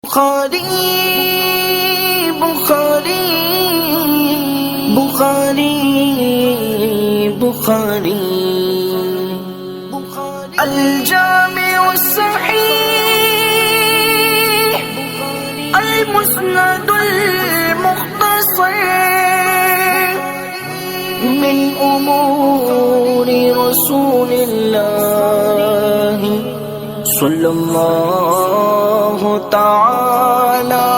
بخاری بخاری بخاری بخاری الجامع الصحيح المسند المختصر من أمور رسول الله صلى الله تعالى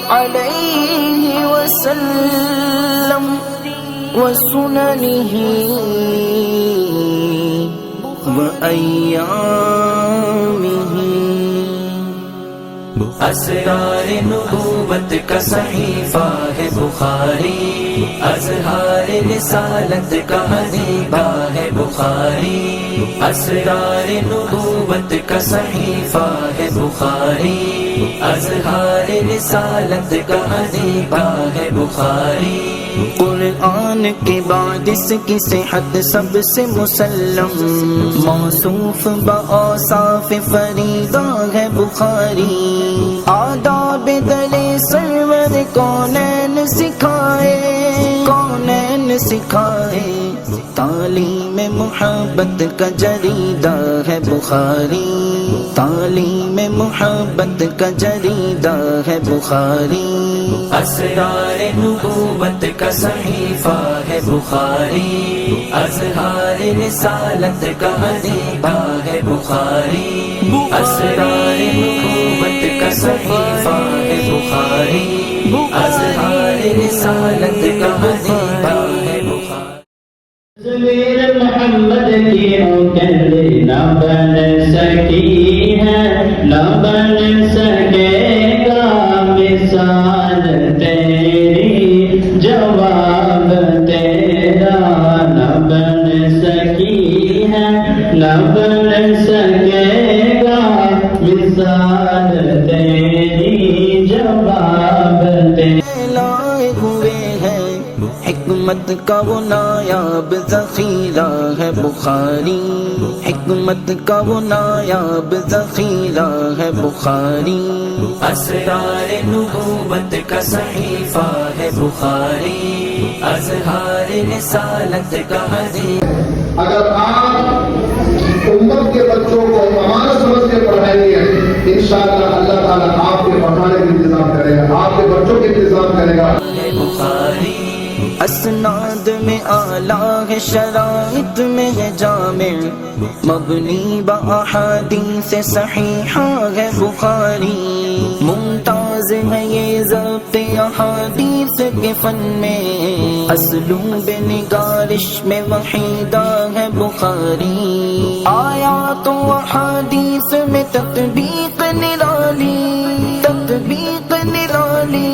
عليه وسلم وسننه وأيامه. اسرار نبوت کا صحیفہ ہے بخاری، اظہار رسالت کا حدیثہ ہے بخاری. اسرار نبوت کا صحیفہ ہے بخاری، اظہار رسالت کا حدیثہ ہے بخاری. قرآن کے بعد اس کی صحت سب سے مسلم، موصوف بأوصاف فریدہ ہے بخاری. آداب دل سرور کونین سکھائے، کونین سکھائے. تعلیم محبت کا جریدہ ہے بخاری، تعلیم محبت کا جریدہ ہے بخاری. اسرار نبوت کا صحیفہ ہے بخاری، اظہار رسالت کا حدیثہ ہے بخاری. اسرار نبوت کا صحیفہ ہے بخاری، اظہار رسالت کا حدیثہ ہے بخاری. تصویر محمد کی مکمل نہ بن سکی ہے، نہ بن سکے گا مثال تیری، جواب تیرا نہ بن سکی ہے، نہ بن سکے گا مثال تیری، جواب تیرا. لائے ہوئے ہیں حکمت کا وہ نایاب ذخیرہ ہے بخاری، حکمت کا وہ نایاب ذخیرہ ہے بخاری. اسرار نبوت کا صحیفہ ہے بخاری، اظہار رسالت کا حدیث. اگر آپ امت کے بچوں کو امانت سمجھ کے پڑھائیں گے، انشاءاللہ اللہ تعالیٰ آپ کے پڑھانے کا انتظام کرے گا، آپ کے بچوں کا انتظام کرے گا. بخاری اسناد میں اعلیٰ ہے، شرائط میں ہے جامع، مبنی بأحادیث صحیحہ ہے بخاری. ممتاز ہے یہ ضبط احادیث کے فن میں، اسلوب نگارش میں وحیدہ ہے بخاری. آیات و احادیث میں تطبیق نرالی، تطبیق نرالی،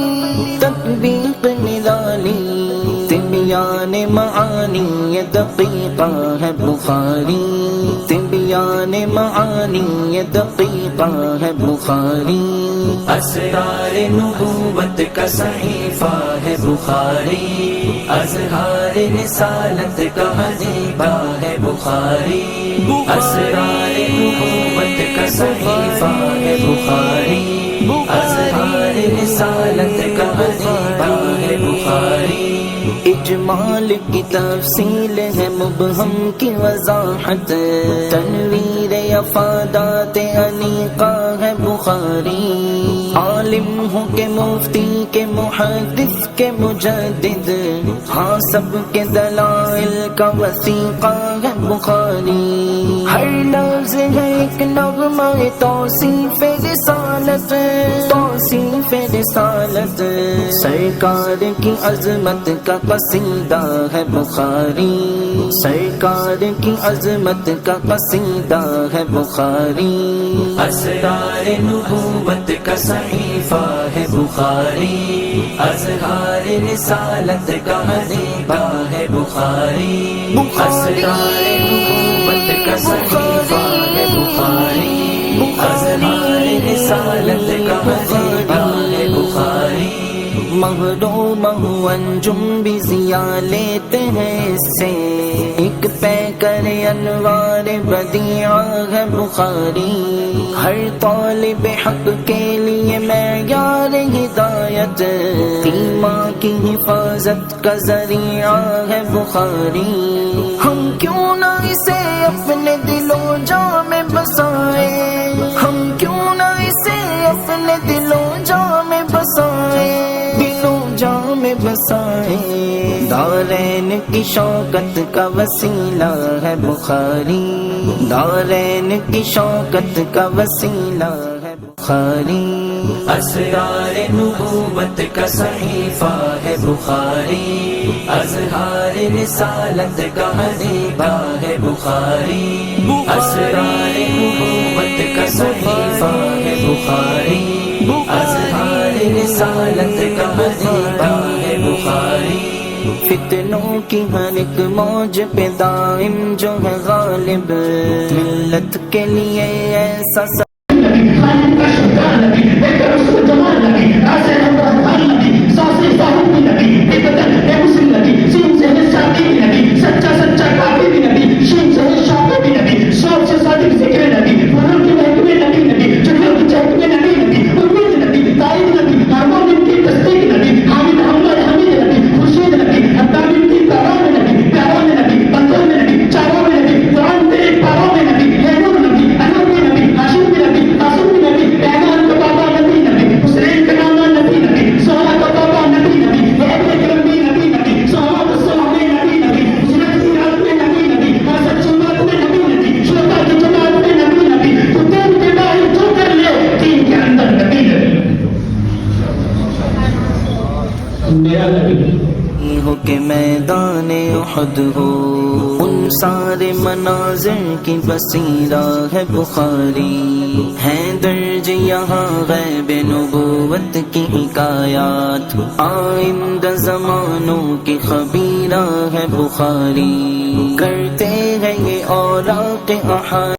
تطبیق نرالی. تبیان معانی دقیقہ ہے بخاری، تبیان معانی دقیقہ ہے بخاری. اسرار نبوت کا صحیفہ ہے بخاری، اظہار رسالت کا حدیثہ ہے بخاری. اسرار نبوت کا صحیفہ ہے بخاری، اظہار رسالت کا حدیثہ ہے بخاری. اجمال کی تفصیل ہے، مبہم کی وضاحت، تنویر افادات انیقہ ہے بخاری. عالم ہو کے مفتی کے محدث کے مجدد، ہاں سب کے دلائل کا وثیقہ ہے بخاری. ہر لفظ ہے ایک نغمہ توصیف رسالت، توصیف رسالت. سرکار کی عظمت کا قصیدہ ہے بخاری، سرکار کی عظمت کا قصیدہ ہے بخاری. اسرار نبوت کا صحیفہ ہے بخاری، اظہار رسالت کا حدیثہ ہے بخاری. اسرار نبوت کا صحیفہ ہے بخاری، اظہار رسالت کا حدیثہ ہے بخاری. محروم ہوں انجم بھی ضیا لیتے ہیں اس سے، ایک پیکر انوار بدیع ہے بخاری، ہر طالب حق کے لیے معیار ہدایت، ایمان کی حفاظت کا ذریعہ ہے بخاری، ہم کیوں نہ اسے اپنے دل و جاں میں بسائیں، ہم کیوں نہ اسے اپنے دل و جاں میں بسائیں، دل و جاں میں بسائیں، دارین کی شوکت کا وسیلہ ہے بخاری، دارین کی شوکت کا وسیلہ ہے بخاری، اسرار نبوت کا صحیفہ ہے بخاری، اظہار رسالت کا حدیقہ ہے بخاری، اسرار نبوت کا صحیفہ ہے بخاری، اظہار رسالت کا حدیقہ ہے بخاری، فتنوں کی ہر ایک موج پہ دائم جو ہے غالب، ملت کے لیے ایسا ہو کہ میدان احد ہو، ان سارے مناظر کی بصیرہ ہے بخاری، ہے درج یہاں غیب نبوت کی حکایات، آئندہ زمانوں کی خبیرہ ہے بخاری، کرتے ہیں یہ اوراق احادیث